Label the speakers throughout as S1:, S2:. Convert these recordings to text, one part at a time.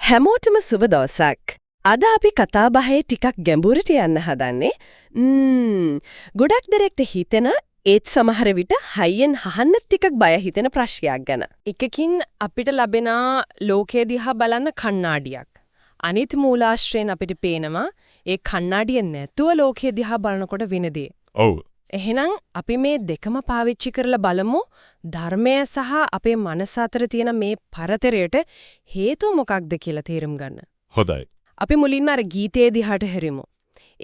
S1: හැමෝටම සුබ දවසක්. අද අපි කතා බහේ ටිකක් ගැඹුරට යන්න හදන්නේ. ගොඩක් දෙනෙක්ට හිතෙන ඒත් සමහර විට හයියෙන් අහන්න ටිකක් බය හිතෙන ප්‍රශ්නයක් ගැන. එකකින් අපිට ලැබෙන ලෝකයේ දිහා බලන කණ්ණාඩියක්. අනිත් මූලාශ්‍රයෙන් අපිට පේනවා ඒ කණ්ණාඩිය නැතුව ලෝකයේ දිහා බලනකොට වෙනදී.
S2: ඔව්.
S1: එහෙනම් අපි මේ දෙකම පාවිච්චි කරලා බලමු ධර්මය සහ අපේ මනස අතර තියෙන මේ පරතරයට හේතුව මොකක්ද කියලා තේරුම් ගන්න.
S2: හොඳයි.
S1: අපි මුලින්ම අර ගීතයේ දිහාට හැරෙමු.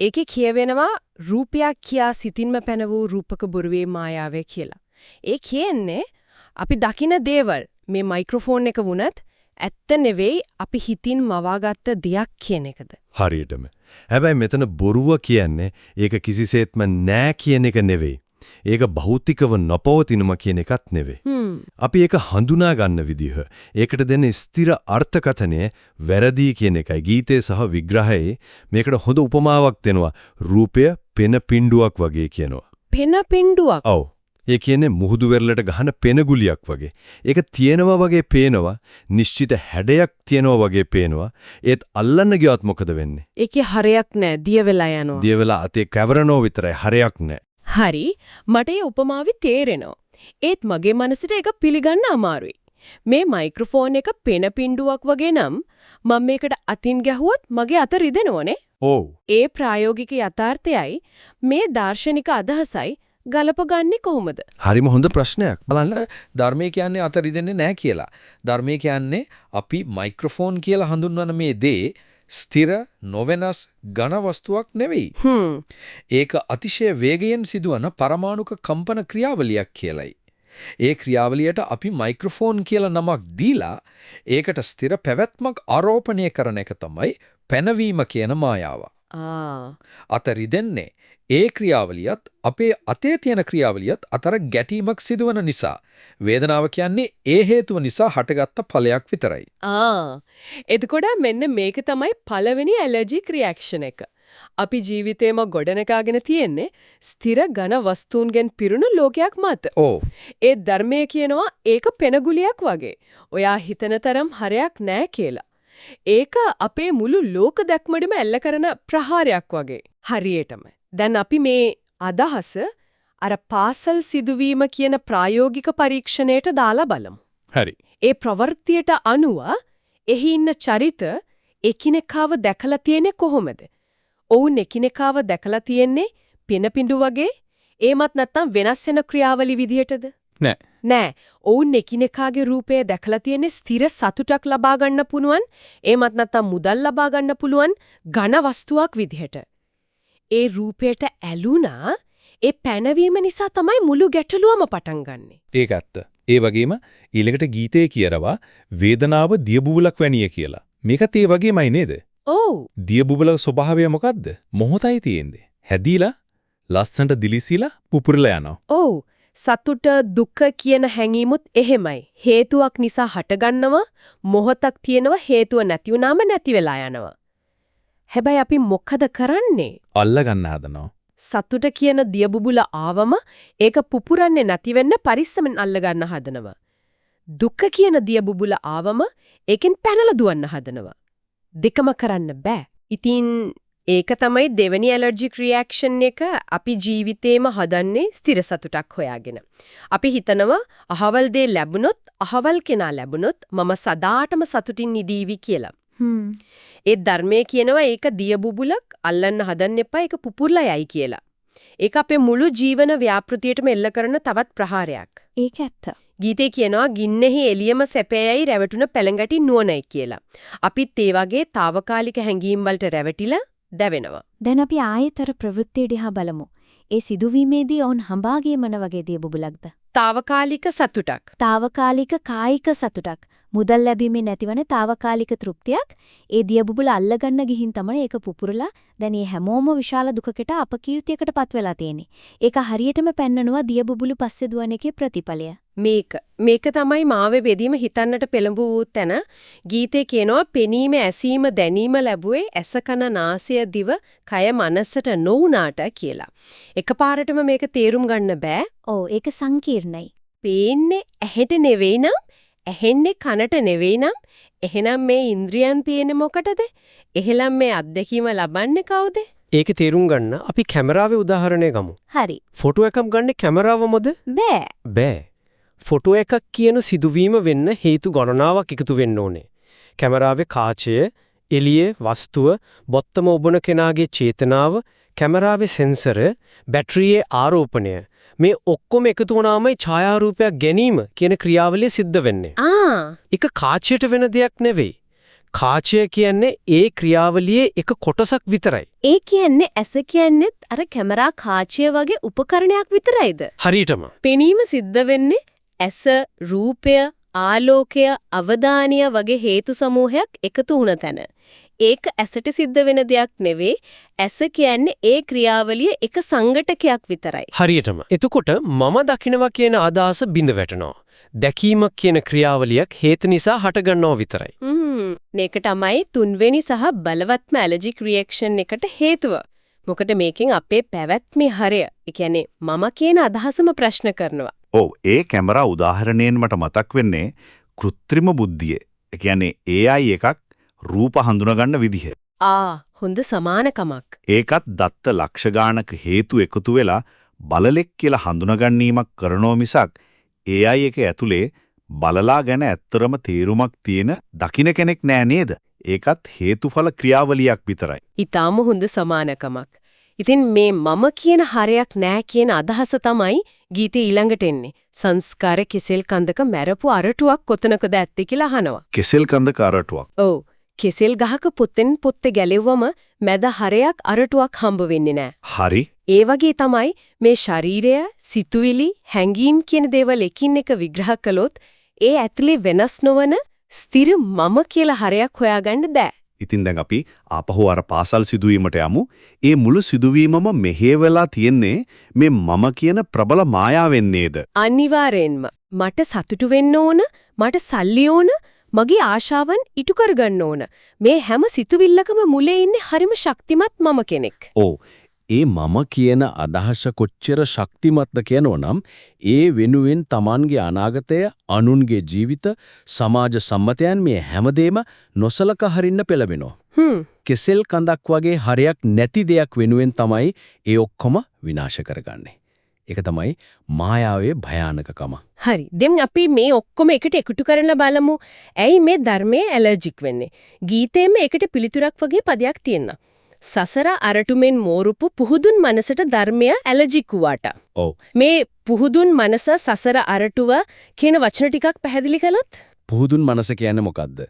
S1: ඒකේ කියවෙනවා රූපයක් කියා සිතින්ම පැන වූ රූපක බොරුවේ මායාවේ කියලා. ඒ කියන්නේ අපි දකින දේවල් මේ මයික්‍රොෆෝන් එක වුණත් ඇත්ත නෙවෙයි අපි හිතින් මවාගත්ත දෙයක් කියන එකද.
S2: හරියටම. හැබැයි මෙතන බොරුව කියන්නේ ඒක කිසිසේත්ම නෑ කියන එක නෙවෙයි. ඒක භෞතිකව නොපවතිනම කියන එකත් නෙවෙයි. අපි ඒක හඳුනා ගන්න විදිහ, ඒකට දෙන ස්ථිර අර්ථකථනය වැරදි කියන එකයි ගීතේ සහ විග්‍රහයේ මේකට හොඳ උපමාවක් දෙනවා. රූපය පෙන පිඬුවක් වගේ කියනවා.
S1: පෙන පිඬුවක්.
S2: ඔව්. ඒ කියන්නේ මුහුදු වෙරළට ගහන පෙනගුලියක් වගේ. ඒක තියෙනවා වගේ පේනවා, නිශ්චිත හැඩයක් තියෙනවා වගේ පේනවා. ඒත් අල්ලන්න ගියොත් මොකද වෙන්නේ?
S1: ඒකේ හරයක් නැහැ, දිය වෙලා යනවා.
S2: දිය වෙලා අතේ කැවරනෝ විතරයි, හරයක් නැහැ.
S1: හරි, මට ඒ උපමාවි තේරෙනවා. ඒත් මගේ මනසට ඒක පිළිගන්න අමාරුයි. මේ මයික්‍රොෆෝන් එක පෙන පිඬුවක් වගේ නම් මම මේකට අතින් ගැහුවොත් මගේ අත රිදෙනවනේ.
S2: ඔව්.
S1: ඒ ප්‍රායෝගික යථාර්ථයයි මේ දාර්ශනික අදහසයි ගලපගන්නේ කොහොමද?
S3: හරිම හොඳ ප්‍රශ්නයක්. බලන්න ධර්මයේ කියන්නේ අත රිදෙන්නේ නැහැ කියලා. ධර්මයේ කියන්නේ අපි මයික්‍රොෆෝන් කියලා හඳුන්වන මේ දේ ස්ථිර නොවෙනස් ඝන වස්තුවක් නෙවෙයි. ඒක අතිශය වේගයෙන් සිදුවන පරමාණුක කම්පන ක්‍රියාවලියක් කියලයි. ඒ ක්‍රියාවලියට අපි මයික්‍රොෆෝන් කියලා නමක් දීලා ඒකට ස්ථිර පැවැත්මක් ආරෝපණය කරන එක තමයි පැනවීම කියන මායාව. අත රිදෙන්නේ ඒ ක්‍රියාවලියත් අපේ අතේ තියෙන ක්‍රියාවලියත් අතර ගැටීමක් සිදුවන නිසා. වේදනාව කියන්නේ ඒ හේතුව නිසා හටගත්ත ඵලයක් විතරයි.
S1: එතකොට මෙන්න මේක තමයි පළවෙනි ඇලර්ජික් රියැක්ෂන් එක. අපි ජීවිතේම ගොඩනගාගෙන තියෙන්නේ ස්ථිර ඝන වස්තුන්ගෙන් පිරුණු ලෝකයක් මත. ඒ ධර්මයේ කියනවා ඒක පෙනගුලියක් වගේ. ඔයා හිතන තරම් හරයක් නෑ කියලා. ඒක අපේ මුළු ලෝක දැක්මඩම එල්ල කරන ප්‍රහාරයක් වගේ. හරියටම. දැන් අපි මේ අදහස අර පාසල් සිදුවීම කියන ප්‍රායෝගික පරීක්ෂණයට දාලා බලමු.
S3: හරි.
S1: ඒ ප්‍රවෘත්තියට අනුව එහි ඉන්න චරිත එකිනෙකාව දැකලා තියෙන්නේ කොහොමද? ඔවුන් එකිනෙකාව දැකලා තියෙන්නේ පිනපිඬු වගේ? ඒමත් නැත්නම් වෙනස් වෙන ක්‍රියාවලි විදිහටද? නෑ. ඔවුන් එකිනෙකාගේ රූපය දැකලා තියෙන්නේ ස්ථිර සතුටක් ලබා ගන්න පුළුවන්, ඒමත් නැත්නම් මුදල් ලබා ගන්න පුළුවන් ඝන වස්තුවක් විදිහට. ඒ රූපයට ඇලුනා ඒ පැනවීම නිසා තමයි මුළු ගැටලුවම පටන් ගන්නෙ.
S4: ඒක ඇත්ත. ඒ වගේම ඊළඟට ගීතේ කියනවා වේදනාව දියබුබුලක් වැනිය කියලා. මේකත් ඒ වගේමයි නේද?
S1: ඔව්.
S4: දියබුබුලක ස්වභාවය මොකද්ද? මොහොතයි තියෙන්නේ. හැදීලා ලස්සනට දිලිසිලා පුපුරලා යනවා.
S1: ඔව්. සතුට දුක කියන හැඟීමුත් එහෙමයි. හේතුවක් නිසා හටගන්නවා, මොහොතක් තියෙනවා, හේතුව නැති වුනාම නැති වෙලා යනවා. හැබැයි අපි මොකද කරන්නේ?
S4: අල්ල ගන්න හදනවා.
S1: සතුට කියන දියබුබුල ආවම ඒක පුපුරන්නේ නැති වෙන්න පරිස්සමෙන් අල්ල ගන්න හදනවා. දුක කියන දියබුබුල ආවම ඒකෙන් පැනලා දුවන්න හදනවා. දෙකම කරන්න බෑ. ඉතින් ඒක තමයි දෙවෙනි ඇලර්ජික් රියැක්ෂන් එක. අපි ජීවිතේම හදන්නේ ස්ථිර සතුටක් හොයාගෙන. අපි හිතනවා අහවල් දේ ලැබුණොත්, අහවල් කෙනා ලැබුණොත් මම සදාටම සතුටින් නිදීවි කියලා. ඒ ධර්මයේ කියනවා ඒක දියබුබුලක් අල්ලන්න හදන්න එපා, ඒක පුපුරලා යයි කියලා. ඒක අපේ මුළු ජීවන ව්‍යාපෘතියටම එල්ල කරන තවත් ප්‍රහාරයක්.
S5: ඒක ඇත්ත.
S1: ගීතේ කියනවා ගින්නෙහි එළියම සැපයයි රැවටුන පැලඟටි නුවණයි කියලා. අපිත් ඒ වගේ తాවකාලික හැඟීම් වලට රැවටිලා දැවෙනවා.
S5: දැන් අපි ආයතර ප්‍රවෘත්ති දිහා බලමු. ඒ සිදුවීමේදී ඔවුන් හඹාගේ මොන වගේ දියබුබුලක්ද?
S1: తాවකාලික සතුටක්.
S5: తాවකාලික කායික සතුටක්. මුදල් ලැබීමේ නැතිවන తాවකාලික තෘප්තියක්. ඒ දියබුබුල අල්ලගන්න ගිහින් තමයි ඒක පුපුරලා දැන් මේ හැමෝම විශාල දුකකට අපකීර්තියකටපත් වෙලා තියෙන්නේ. ඒක හරියටම පෙන්නනවා දියබුබුලු පස්සේ දුවන එකේ ප්‍රතිඵලය.
S1: මේක තමයි මාවේ බෙදීම හිතන්නට පෙළඹවූ තැන. ගීතේ කියනවා පෙනීම, ඇසීම, දැනීම ලැබුවේ ඇස, කන, නාසය, දිව, කය, මනසට නොඋනාට කියලා. එකපාරටම මේක තේරුම් ගන්න බෑ.
S5: ඔව් ඒක සංකීර්ණයි.
S1: පේන්නේ ඇහෙට නෙවෙයි නම්, ඇහෙන්නේ කනට නෙවෙයි නම් එහෙනම් මේ ඉන්ද්‍රියන් තියෙන්නේ මොකටද? එහෙනම් මේ අත්දැකීම ලබන්නේ කවුද?
S6: ඒකේ තේරුම් ගන්න අපි කැමරාවේ උදාහරණය ගමු.
S5: හරි.
S6: ෆොටෝ එකක් ගන්න කැමරාවමද?
S5: බෑ.
S6: බෑ. ෆොටෝ එකක් කියන සිදුවීම වෙන්න හේතු ගණනාවක් එකතු වෙන්න ඕනේ. කැමරාවේ කාචය, එළියේ වස්තුව, බොත්තම ඔබන කෙනාගේ චේතනාව, කැමරාවේ සෙන්සර්, බැටරියේ ආරෝපණය මේ ඔක්කොම එකතු වුණාමයි ඡායාරූපයක් ගැනීම කියන ක්‍රියාවලිය සිද්ධ වෙන්නේ. ඒක කාචයට වෙන දෙයක් නෙවෙයි. කාචය කියන්නේ ඒ ක්‍රියාවලියේ එක කොටසක් විතරයි.
S1: ඒ කියන්නේ ඇස කියන්නේත් අර කැමරා කාචය වගේ උපකරණයක් විතරයිද?
S6: හරියටම.
S1: පෙනීම සිද්ධ වෙන්නේ ඇස, රූපය, ආලෝකය, අවධානය වගේ හේතු සමූහයක් එකතු වුණ තැන. ඒක ඇසට සිද්ධ වෙන දෙයක් නෙවෙයි. ඇස කියන්නේ ඒ ක්‍රියාවලියේ එක සංඝටකයක් විතරයි.
S6: හරියටම. එතකොට මම දකිනවා කියන අදහස බිඳ වැටෙනවා. දැකීමක් කියන ක්‍රියාවලියක් හේතු නිසා හටගන්නව විතරයි.
S1: මේක තමයි තුන්වෙනි සහ බලවත්ම ඇලර්ජික් රියැක්ෂන් එකට හේතුව. මොකද මේකෙන් අපේ පැවැත්මේ හරය, ඒ කියන්නේ මම කියන අදහසම ප්‍රශ්න කරනවා.
S7: ඔව් ඒ කැමරා උදාහරණයෙන් මට මතක් වෙන්නේ කෘත්‍රිම බුද්ධිය. ඒ කියන්නේ AI එකක් රූප හඳුනගන්න විදිහ.
S1: හොඳ සමානකමක්.
S7: ඒකත් දත්ත ලක්ෂ ගානක හේතු එකතු වෙලා බලලෙක් කියලා හඳුනගන්නීමක් කරනෝ මිසක් AI එක ඇතුලේ බලලා ගැන ඇත්තරම තීරුමක් තියෙන දකින්න කෙනෙක් නෑ නේද? ඒකත් හේතුඵල ක්‍රියාවලියක් විතරයි.
S1: ඊටාම හොඳ සමානකමක්. ඉතින් මේ මම කියන හරයක් නෑ කියන අදහස තමයි ගීතේ ඊළඟට එන්නේ. සංස්කාර කෙසෙල් කන්දක මැරපු අරටුවක් කොතනකද ඇත්තේ කියලා අහනවා.
S7: කෙසෙල් කන්දක අරටුවක්.
S1: ඔව්. කෙසෙල් ගහක පොත්තෙන් පොත්තේ ගැලෙව්වම මැද හරයක් අරටුවක් හම්බ වෙන්නේ නෑ.
S7: හරි.
S1: ඒ වගේ තමයි මේ ශරීරය, සිතුවිලි, හැඟීම් කියන දේවල් එකින් එක විග්‍රහ කළොත් ඒ ඇතුලේ වෙනස් නොවන ස්ථිර මම කියලා හරයක් හොයාගන්න බෑ.
S7: ඉතින් දැන් අපි ආපහු අර පාසල් සිදුවීමට යමු. ඒ මුළු සිදුවීමම මෙහෙवला තියෙන්නේ මේ මම කියන ප්‍රබල මායාවෙන් නේද?
S1: අනිවාර්යෙන්ම. මට සතුටු වෙන්න ඕන, මට සල්ලි ඕන, මගේ ආශාවන් ඉටු කරගන්න ඕන. මේ හැම සිතුවිල්ලකම මුලේ ඉන්නේ හරිම ශක්තිමත් මම කෙනෙක්.
S8: ඔව්. ඒ මම කියන අදහස කොච්චර ශක්තිමත්ද කියනෝනම් ඒ වෙනුවෙන් Tamanගේ අනාගතය, අනුන්ගේ ජීවිත, සමාජ සම්මතයන් මේ හැමදේම නොසලකා හරින්න පෙළඹෙනවා. කෙසෙල් කඳක් වගේ හරයක් නැති දෙයක් වෙනුවෙන් තමයි ඒ ඔක්කොම විනාශ කරගන්නේ. ඒක තමයි මායාවේ භයානකකම.
S1: හරි. දැන් අපි මේ ඔක්කොම එකට එකතු කරලා බලමු. ඇයි මේ ධර්මයේ ඇලර්ජික් වෙන්නේ? ගීතේම ඒකට පිළිතුරක් වගේ පදයක් තියෙනවා. සසර අරටුමෙන් මෝරුපු පුහුදුන් මනසට ධර්මය ඇලර්ජික් වුවාට.
S8: ඔව්.
S1: මේ පුහුදුන් මනස සසර අරටුව කියන වචන ටිකක් පැහැදිලි කළොත්?
S8: පුහුදුන් මනස කියන්නේ මොකද්ද?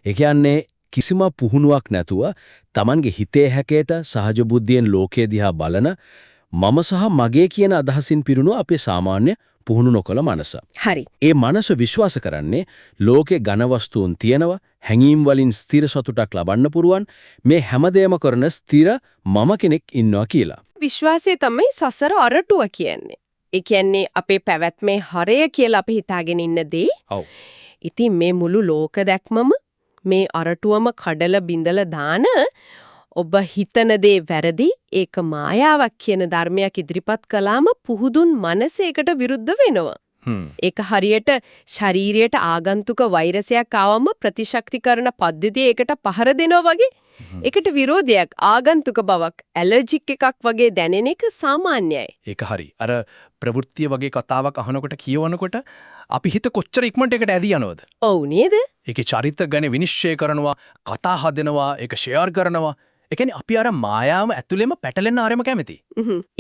S8: ඒ කියන්නේ කිසිම පුහුණුවක් නැතුව Tamanගේ හිතේ හැකේට සහජ බුද්ධියෙන් ලෝකයේ දිහා බලන මම සහ මගේ කියන අදහසින් පිරුණු අපේ සාමාන්‍ය පුහුණු නොකළ මනස.
S1: හරි.
S8: ඒ මනස විශ්වාස කරන්නේ ලෝකේ ඝන වස්තුන් තියෙනවා, හැඟීම් වලින් ස්ථිර සතුටක් ලබන්න පුරුවන්, මේ හැමදේම කරන ස්ථිර මම කෙනෙක් ඉන්නවා කියලා.
S1: විශ්වාසය තමයි සසර අරටුව කියන්නේ. ඒ කියන්නේ අපේ පැවැත්මේ හරය කියලා අපි හිතාගෙන ඉන්න දේ.
S8: ඔව්.
S1: ඉතින් මේ මුළු ලෝක දැක්මම මේ අරටුවම කඩලා බිඳලා දාන ඔබ හිතන දේ වැරදි, ඒක මායාවක් කියන ධර්මයක් ඉදිරිපත් කළාම පුහුදුන් මනස ඒකට විරුද්ධ වෙනවා. ඒක හරියට ශරීරයට ආගන්තුක වෛරසයක් ආවම ප්‍රතිශක්තිකරණ පද්ධතිය ඒකට පහර දෙනවා වගේ. ඒකට විරෝධයක්, ආගන්තුක බවක්, ඇලර්ජික් එකක් වගේ දැනෙන එක සාමාන්‍යයි.
S9: ඒක හරි. අර ප්‍රවෘත්තිය වගේ කතාවක් අහනකොට කියවනකොට අපි හිත කොච්චර ඉක්මනට ඒකට ඇදී යනවද?
S1: ඔව් නේද?
S9: ඒකේ චරිත ගැන විනිශ්චය කරනවා, කතා හදනවා, ඒක ෂෙයාර් කරනවා. ඒ කියන්නේ අපි අර මායාවම ඇතුළෙම පැටලෙන්න ආරෙම කැමති.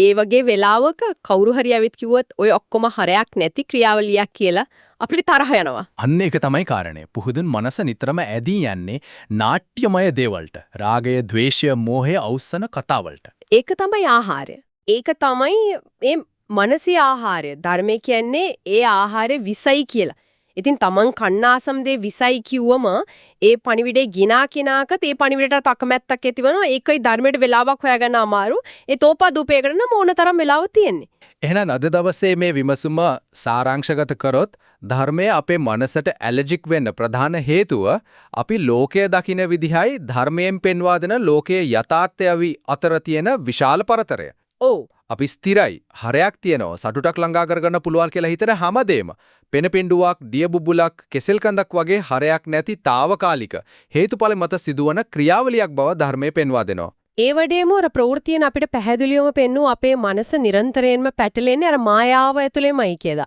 S1: ඒ වගේ වෙලාවක කවුරු හරි ඇවිත් කිව්වොත් ඔය ඔක්කොම හරයක් නැති ක්‍රියාවලියක් කියලා අපිට තරහ යනවා.
S9: අන්න ඒක තමයි කාරණය. පුහුදුන් මනස නිතරම ඇදී යන්නේ නාට්‍යමය දේවල්ට. රාගය, ద్వේෂය, මෝහය අවසන කතාවලට.
S1: ඒක තමයි ආහාරය. ඒක තමයි මේ මනසේ ආහාරය. ධර්මයේ කියන්නේ ඒ ආහාරය විසයි කියලා. ඉතින් තමන් කන්නාසම් දේ විසයි කිව්වම ඒ පණිවිඩේ ගිනා කිනාකත් ඒ පණිවිඩට අකමැත්තක් ඇතිවෙනවා. ඒකයි ධර්මයට වෙලාවක් හොයාගන්න අමාරු. ඒ තෝපාදූපයකට නම් ඕනතරම් වෙලාව තියෙන්නේ.
S9: එහෙනම් අද දවසේ මේ විමසුම සාරාංශගත කරොත් ධර්මය අපේ මනසට ඇලර්ජික් වෙන්න ප්‍රධාන හේතුව අපි ලෝකය දකින විදිහයි ධර්මයෙන් පෙන්වා දෙන ලෝකයේ යථාර්ථය අතර තියෙන විශාල පරතරය.
S1: ඔව්.
S9: අපි ස්ථිරයි. හරයක් තියෙනවා. සතුටක් ළඟා කරගන්න පුළුවන් කියලා හිතන හැමදේම පෙනපෙන්ඩුවක්, දිය බුබුලක්, කෙසෙල් කඳක් වගේ හරයක් නැති తాවකාලික හේතුඵල මත සිදුවන ක්‍රියාවලියක් බව ධර්මයේ පෙන්වා දෙනවා.
S1: ඒ වගේම අර ප්‍රවෘත්තියන අපිට පැහැදිලිවම පෙන්වු අපේ මනස නිරන්තරයෙන්ම පැටලෙන්නේ අර මායාව ඇතුළෙමයි කියලා.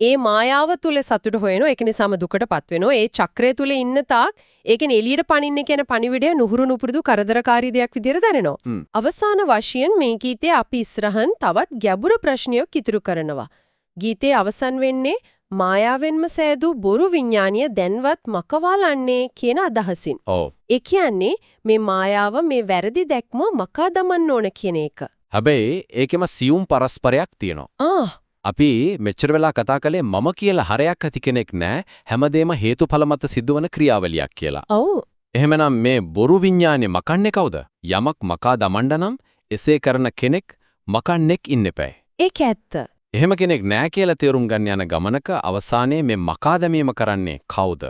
S1: ඒ මායාව තුල සතුට හොයනවා. ඒක නිසාම දුකටපත් වෙනවා. ඒ චක්‍රය තුල ඉන්න තාක් ඒකෙන් එළියට පනින්න කියන පණිවිඩය නුහුරු නුපුරුදු කරදරකාරී දෙයක් විදිහට දැනෙනවා. අවසාන වශයෙන් මේ ගීතේ අපි ඉස්සරහන් තවත් ගැඹුරු ප්‍රශ්නයක් ඉතුරු කරනවා. ගීතේ අවසන් වෙන්නේ මායාවෙන්ම සෑදූ බොරු විඥානිය දැන්වත් මකවාලන්නේ කියන අදහසින්.
S9: ඔව්.
S1: ඒ කියන්නේ මේ මායාව මේ වැරදි දැක්ම මකා දමන්න ඕන කියන එක.
S10: හැබැයි ඒකෙම සියුම් පරස්පරයක් තියෙනවා. අපි මෙච්චර වෙලා කතා කළේ මම කියලා හරයක් ඇති කෙනෙක් නෑ හැමදේම හේතුඵල මත සිදුවන ක්‍රියාවලියක් කියලා.
S1: ඔව්.
S10: එහෙමනම් මේ බොරු විඥානේ මකන්නේ කවුද? යමක් මකා දමන්න නම් එසේ කරන කෙනෙක් මකන්නෙක් ඉන්න එපා.
S1: ඒක ඇත්ත.
S10: එහෙම කෙනෙක් නෑ කියලා තේරුම් ගන්න යන ගමනක අවසානයේ මේ මකා දැමීම කරන්නේ කවුද?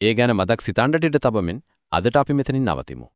S10: ඒ ගැන මදක් සිතන්නට ඉඩ තබමින් අදට අපි මෙතනින් නවතිමු.